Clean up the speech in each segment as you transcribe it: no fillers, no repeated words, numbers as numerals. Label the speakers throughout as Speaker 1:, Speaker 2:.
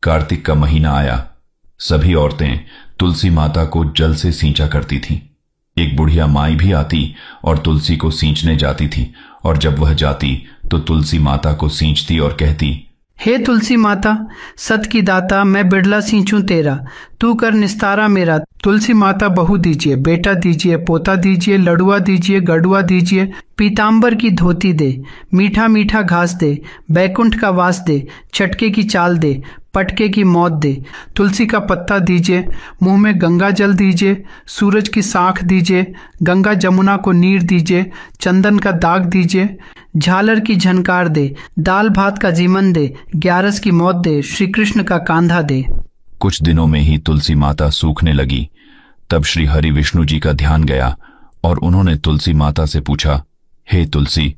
Speaker 1: कार्तिक का महीना आया। सभी औरतें तुलसी माता को जल से सींचा करती थीं। एक बुढ़िया माई भी आती और तुलसी को सींचने जाती थी, और जब वह जाती तो तुलसी माता को सींचती और कहती,
Speaker 2: हे तुलसी माता, सत की दाता, मैं बिड़ला सींचूं तेरा, तू कर निस्तारा मेरा। तुलसी माता बहू दीजिए, बेटा दीजिए, पोता दीजिए, लड़ुआ दीजिए, गड़ुआ दीजिए, पीतांबर की धोती दे, मीठा मीठा घास दे, बैकुंठ का वास दे, चटके की चाल दे, पटके की मौत दे। तुलसी का पत्ता दीजिए, मुंह में गंगा जल दीजिए, सूरज की साख दीजिए, गंगा जमुना को नीर दीजिए, चंदन का दाग दीजिए, झालर की झनकार दे, दाल भात का जीवन दे, ग्यारस की मौत दे, श्री कृष्ण का कांधा दे।
Speaker 1: कुछ दिनों में ही तुलसी माता सूखने लगी। तब श्री हरि विष्णु जी का ध्यान गया और उन्होंने तुलसी माता से पूछा, हे तुलसी,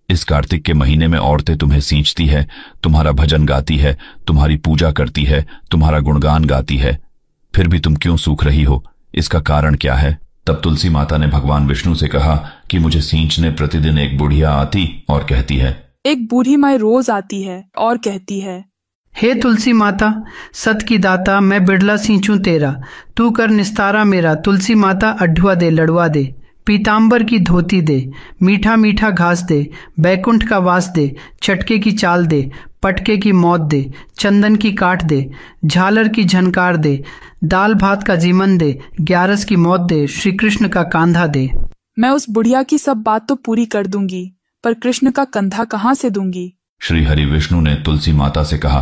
Speaker 1: इस कार्तिक के महीने में औरतें तुम्हें सींचती है, तुम्हारा भजन गाती है, तुम्हारी पूजा करती है, तुम्हारा गुणगान गाती है, फिर भी तुम क्यों सूख रही हो? इसका कारण क्या है? तब तुलसी माता ने भगवान विष्णु से कहा कि मुझे सींचने प्रतिदिन एक बुढ़िया आती और कहती है,
Speaker 3: एक बूढ़ी माई रोज आती है और कहती है,
Speaker 2: हे तुलसी माता, सत की दाता, मैं बिड़ला सींचूं तेरा, तू कर निस्तारा मेरा। तुलसी माता अढुआ दे, लड़ुआ दे, पीतांबर की धोती दे, मीठा मीठा घास दे, बैकुंठ का वास दे, चटके की चाल दे, पटके की मौत दे, चंदन की काट दे, झालर की झनकार दे, दाल भात का जीवन दे, ग्यारस की मौत दे, श्री कृष्ण का कांधा दे।
Speaker 3: मैं उस बुढ़िया की सब बात तो पूरी कर दूंगी, पर कृष्ण का कंधा कहाँ से दूंगी?
Speaker 1: श्री हरि विष्णु ने तुलसी माता से कहा,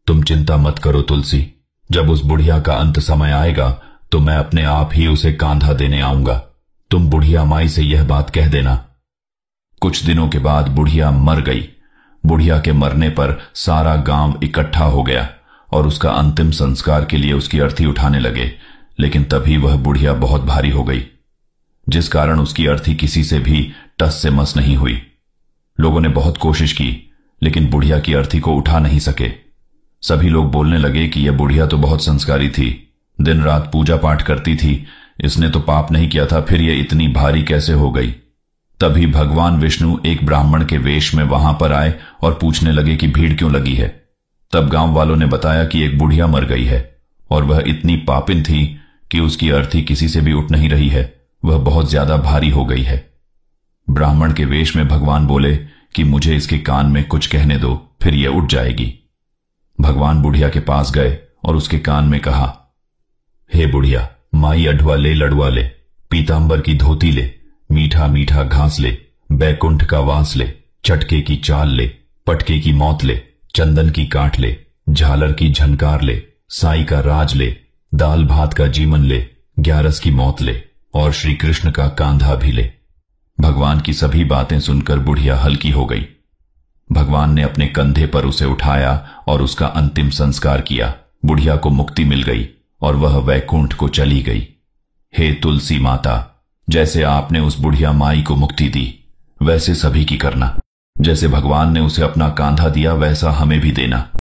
Speaker 1: तुम चिंता मत करो तुलसी, जब उस बुढ़िया का अंत समय आएगा तो मैं अपने आप ही उसे कांधा देने आऊंगा। तुम बुढ़िया माई से यह बात कह देना। कुछ दिनों के बाद बुढ़िया मर गई। बुढ़िया के मरने पर सारा गांव इकट्ठा हो गया और उसका अंतिम संस्कार के लिए उसकी अर्थी उठाने लगे, लेकिन तभी वह बुढ़िया बहुत भारी हो गई, जिस कारण उसकी अर्थी किसी से भी टस से मस नहीं हुई। लोगों ने बहुत कोशिश की, लेकिन बुढ़िया की अर्थी को उठा नहीं सके। सभी लोग बोलने लगे कि यह बुढ़िया तो बहुत संस्कारी थी, दिन रात पूजा पाठ करती थी, इसने तो पाप नहीं किया था, फिर यह इतनी भारी कैसे हो गई? तभी भगवान विष्णु एक ब्राह्मण के वेश में वहां पर आए और पूछने लगे कि भीड़ क्यों लगी है। तब गांव वालों ने बताया कि एक बुढ़िया मर गई है और वह इतनी पापिन थी कि उसकी अर्थी किसी से भी उठ नहीं रही है, वह बहुत ज्यादा भारी हो गई है। ब्राह्मण के वेश में भगवान बोले कि मुझे इसके कान में कुछ कहने दो, फिर यह उठ जाएगी। भगवान बुढ़िया के पास गए और उसके कान में कहा, हे बुढ़िया, माई अढुआ ले, लड़ुआ ले, पीतांबर की धोती ले, मीठा मीठा घास ले, बैकुंठ का वास ले, चटके की चाल ले, पटके की मौत ले, चंदन की काट ले, झालर की झनकार ले, साई का राज ले, दाल भात का जीवन ले, ग्यारस की मौत ले, और श्री कृष्ण का कांधा भी ले। भगवान की सभी बातें सुनकर बुढ़िया हल्की हो गई। भगवान ने अपने कंधे पर उसे उठाया और उसका अंतिम संस्कार किया। बुढ़िया को मुक्ति मिल गई और वह वैकुंठ को चली गई। हे तुलसी माता, जैसे आपने उस बुढ़िया माई को मुक्ति दी, वैसे सभी की करना। जैसे भगवान ने उसे अपना कांधा दिया, वैसा हमें भी देना।